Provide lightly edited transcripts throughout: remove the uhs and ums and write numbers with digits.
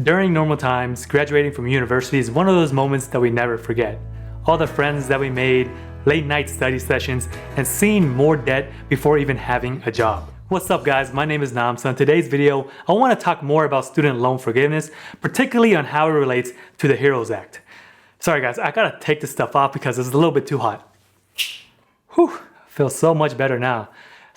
During normal times, graduating from university is one of those moments that we never forget. All the friends that we made, late night study sessions, and seeing more debt before even having a job. What's up guys, my name is Nam. So in today's video, I want to talk more about student loan forgiveness, particularly on how it relates to the HEROES Act. Sorry guys, I gotta take this stuff off because it's a little bit too hot. Whew, feels so much better now.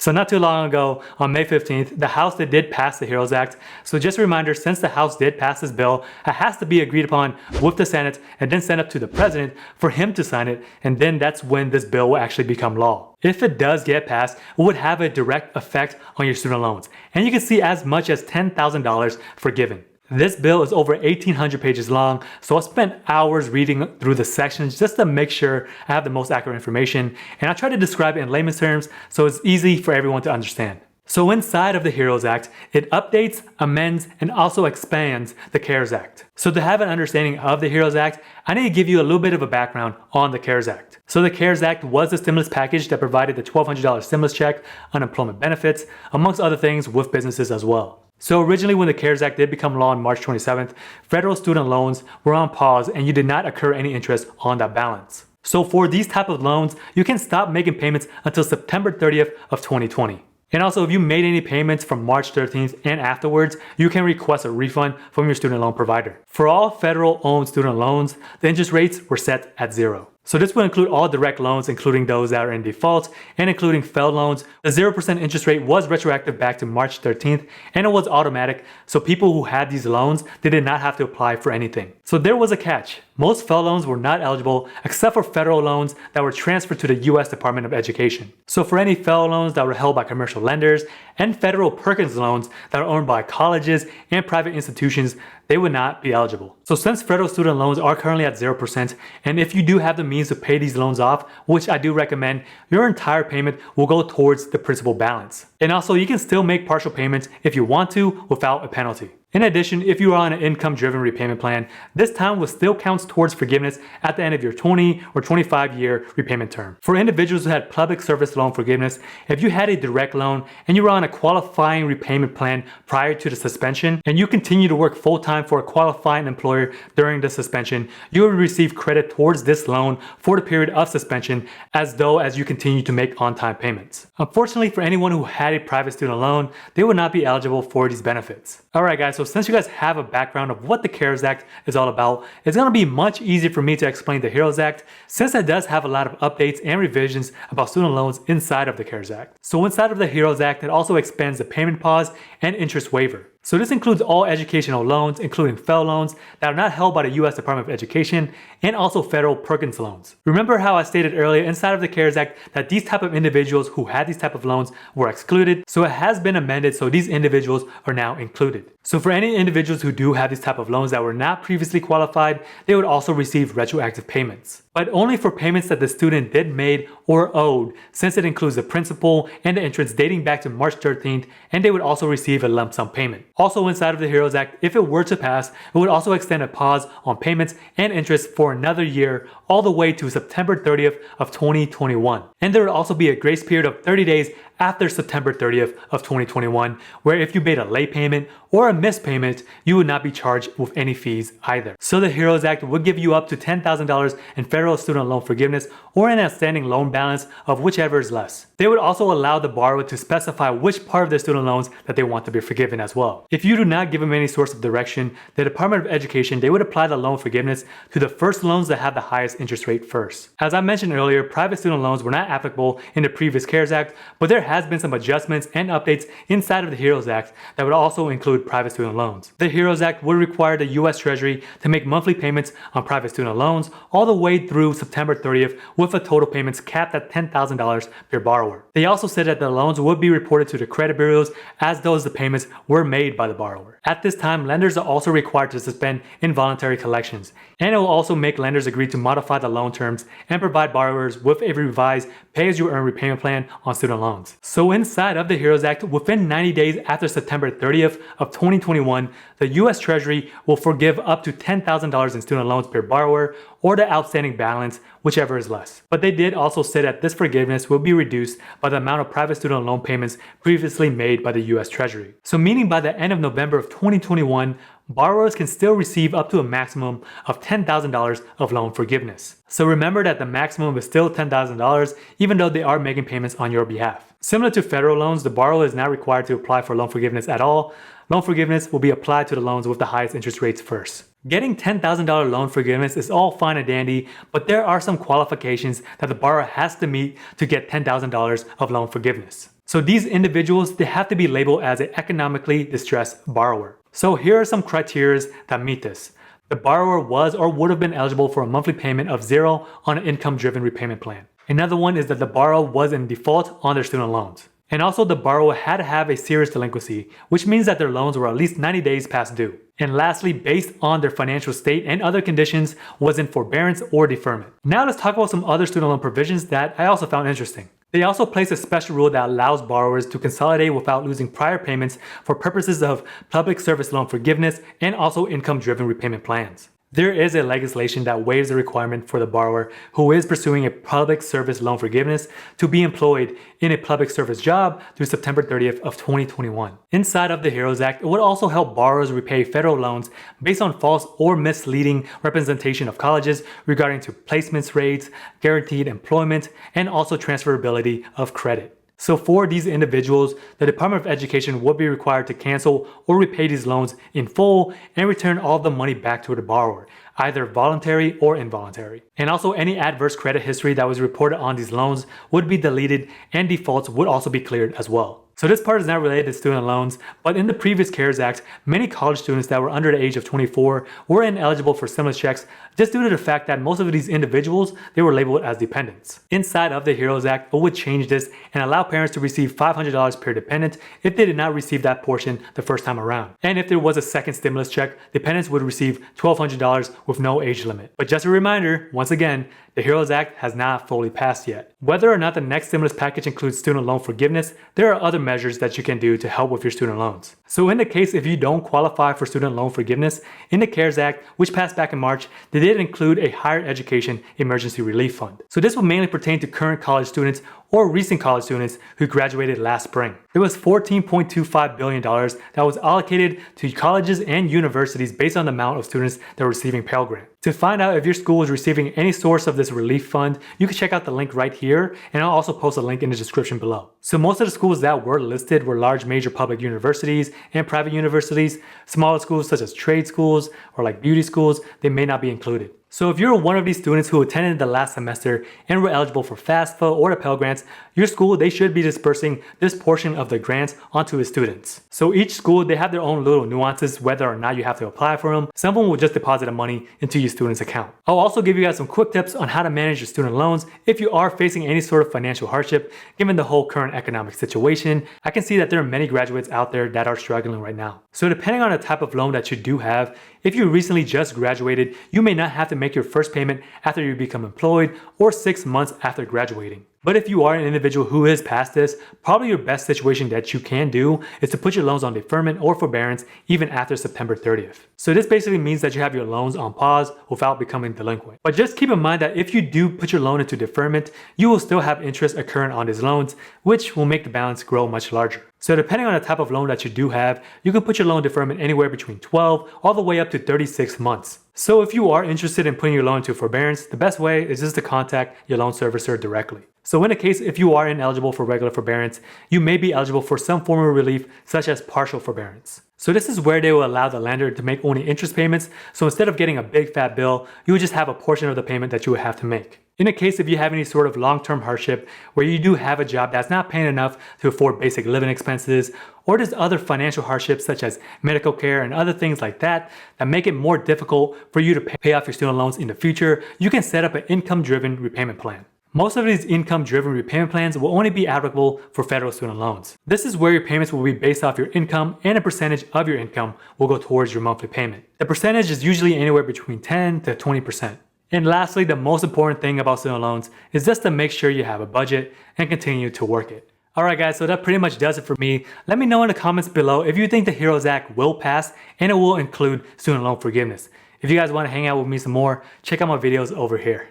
So not too long ago, on May 15th, the House did pass the HEROES Act. So just a reminder, since the House did pass this bill, it has to be agreed upon with the Senate and then sent up to the President for him to sign it, and then that's when this bill will actually become law. If it does get passed, it would have a direct effect on your student loans, and you can see as much as $10,000 forgiven. This bill is over 1,800 pages long, so I spent hours reading through the sections just to make sure I have the most accurate information, and I try to describe it in layman's terms so it's easy for everyone to understand. So inside of the HEROES Act, it updates, amends, and also expands the CARES Act. So to have an understanding of the HEROES Act, I need to give you a little bit of a background on the CARES Act. So the CARES Act was the stimulus package that provided the $1,200 stimulus check, unemployment benefits, amongst other things with businesses as well. So originally when the CARES Act did become law on March 27th, federal student loans were on pause and you did not accrue any interest on that balance. So for these type of loans, you can stop making payments until September 30th of 2020. And also if you made any payments from March 13th and afterwards, you can request a refund from your student loan provider. For all federal owned student loans, the interest rates were set at 0. So this will include all direct loans, including those that are in default, and including FFELP loans. The 0% interest rate was retroactive back to March 13th, and it was automatic, so people who had these loans, they did not have to apply for anything. So there was a catch. Most FFELP loans were not eligible, except for federal loans that were transferred to the U.S. Department of Education. So for any FFELP loans that were held by commercial lenders, and federal Perkins loans that are owned by colleges and private institutions, they would not be eligible. So since federal student loans are currently at 0%, and if you do have the means to pay these loans off, which I do recommend, your entire payment will go towards the principal balance. And also you can still make partial payments if you want to without a penalty. In addition, if you are on an income-driven repayment plan, this time will still count towards forgiveness at the end of your 20 or 25-year repayment term. For individuals who had public service loan forgiveness, if you had a direct loan and you were on a qualifying repayment plan prior to the suspension, and you continue to work full-time for a qualifying employer during the suspension, you will receive credit towards this loan for the period of suspension as though as you continue to make on-time payments. Unfortunately, for anyone who had a private student loan, they would not be eligible for these benefits. Alright guys, so since you guys have a background of what the CARES Act is all about, it's going to be much easier for me to explain the HEROES Act since it does have a lot of updates and revisions about student loans inside of the CARES Act. So inside of the HEROES Act, it also expands the payment pause and interest waiver. So this includes all educational loans, including FFELP loans that are not held by the U.S. Department of Education, and also federal Perkins loans. Remember how I stated earlier inside of the CARES Act that these type of individuals who had these type of loans were excluded, so it has been amended so these individuals are now included. So for any individuals who do have these type of loans that were not previously qualified, they would also receive retroactive payments. But only for payments that the student did made or owed, since it includes the principal and the interest dating back to March 13th, and they would also receive a lump sum payment. Also inside of the HEROES Act, if it were to pass, it would also extend a pause on payments and interest for another year all the way to September 30th of 2021. And there would also be a grace period of 30 days after September 30th of 2021, where if you made a late payment or a missed payment, you would not be charged with any fees either. So the HEROES Act would give you up to $10,000 in federal student loan forgiveness or an outstanding loan balance of whichever is less. They would also allow the borrower to specify which part of their student loans that they want to be forgiven as well. If you do not give them any source of direction, the Department of Education, they would apply the loan forgiveness to the first loans that have the highest interest rate first. As I mentioned earlier, private student loans were not applicable in the previous CARES Act, but there has been some adjustments and updates inside of the HEROES Act that would also include private student loans. The HEROES Act would require the U.S. Treasury to make monthly payments on private student loans all the way through September 30th with a total payments capped at $10,000 per borrower. They also said that the loans would be reported to the credit bureaus as though the payments were made by the borrower. At this time, lenders are also required to suspend involuntary collections, and it will also make lenders agree to modify the loan terms and provide borrowers with a revised pay-as-you-earn repayment plan on student loans. So inside of the HEROES Act, within 90 days after September 30th of 2021, the U.S. Treasury will forgive up to $10,000 in student loans per borrower or the outstanding balance, whichever is less. But they did also say that this forgiveness will be reduced by the amount of private student loan payments previously made by the U.S. Treasury. So meaning by the end of November of 2021, borrowers can still receive up to a maximum of $10,000 of loan forgiveness. So remember that the maximum is still $10,000 even though they are making payments on your behalf. Similar to federal loans, the borrower is not required to apply for loan forgiveness at all. Loan forgiveness will be applied to the loans with the highest interest rates first. Getting $10,000 loan forgiveness is all fine and dandy, but there are some qualifications that the borrower has to meet to get $10,000 of loan forgiveness. So these individuals, they have to be labeled as an economically distressed borrower. So here are some criteria that meet this. The borrower was or would have been eligible for a monthly payment of $0 on an income-driven repayment plan. Another one is that the borrower was in default on their student loans. And also the borrower had to have a serious delinquency, which means that their loans were at least 90 days past due. And lastly, based on their financial state and other conditions, was in forbearance or deferment. Now let's talk about some other student loan provisions that I also found interesting. They also place a special rule that allows borrowers to consolidate without losing prior payments for purposes of public service loan forgiveness and also income-driven repayment plans. There is a legislation that waives the requirement for the borrower who is pursuing a public service loan forgiveness to be employed in a public service job through September 30th of 2021. Inside of the HEROES Act, it would also help borrowers repay federal loans based on false or misleading representation of colleges regarding to placements rates, guaranteed employment, and also transferability of credit. So for these individuals, the Department of Education would be required to cancel or repay these loans in full and return all the money back to the borrower, either voluntary or involuntary. And also any adverse credit history that was reported on these loans would be deleted and defaults would also be cleared as well. So this part is not related to student loans, but in the previous CARES Act, many college students that were under the age of 24 were ineligible for stimulus checks just due to the fact that most of these individuals, they were labeled as dependents. Inside of the HEROES Act, it would change this and allow parents to receive $500 per dependent if they did not receive that portion the first time around. And if there was a second stimulus check, dependents would receive $1,200 with no age limit. But just a reminder, once again, the HEROES Act has not fully passed yet. Whether or not the next stimulus package includes student loan forgiveness, there are other measures that you can do to help with your student loans. So in the case if you don't qualify for student loan forgiveness, in the CARES Act, which passed back in March, they did include a higher education emergency relief fund. So this will mainly pertain to current college students or recent college students who graduated last spring. It was $14.25 billion that was allocated to colleges and universities based on the amount of students that were receiving Pell Grant. To find out if your school is receiving any source of this relief fund, you can check out the link right here, and I'll also post a link in the description below. So most of the schools that were listed were large major public universities and private universities. Smaller schools such as trade schools or like beauty schools, they may not be included. So if you're one of these students who attended the last semester and were eligible for FAFSA or the Pell Grants, your school, they should be dispersing this portion of the grants onto its students. So each school, they have their own little nuances whether or not you have to apply for them. Some of them will just deposit the money into your student's account. I'll also give you guys some quick tips on how to manage your student loans if you are facing any sort of financial hardship given the whole current economic situation. I can see that there are many graduates out there that are struggling right now. So depending on the type of loan that you do have, if you recently just graduated, you may not have to make your first payment after you become employed or 6 months after graduating. But if you are an individual who is past this, probably your best situation that you can do is to put your loans on deferment or forbearance even after September 30th. So this basically means that you have your loans on pause without becoming delinquent. But just keep in mind that if you do put your loan into deferment, you will still have interest occurring on these loans, which will make the balance grow much larger. So depending on the type of loan that you do have, you can put your loan deferment anywhere between 12 all the way up to 36 months. So if you are interested in putting your loan into forbearance, the best way is just to contact your loan servicer directly. So in the case if you are ineligible for regular forbearance, you may be eligible for some form of relief such as partial forbearance. So this is where they will allow the lender to make only interest payments. So instead of getting a big fat bill, you would just have a portion of the payment that you would have to make. In the case if you have any sort of long-term hardship where you do have a job that's not paying enough to afford basic living expenses, or there's other financial hardships such as medical care and other things like that make it more difficult for you to pay off your student loans in the future, you can set up an income-driven repayment plan. Most of these income-driven repayment plans will only be applicable for federal student loans. This is where your payments will be based off your income, and a percentage of your income will go towards your monthly payment. The percentage is usually anywhere between 10 to 20%. And lastly, the most important thing about student loans is just to make sure you have a budget and continue to work it. Alright guys, so that pretty much does it for me. Let me know in the comments below if you think the HEROES Act will pass and it will include student loan forgiveness. If you guys want to hang out with me some more, check out my videos over here.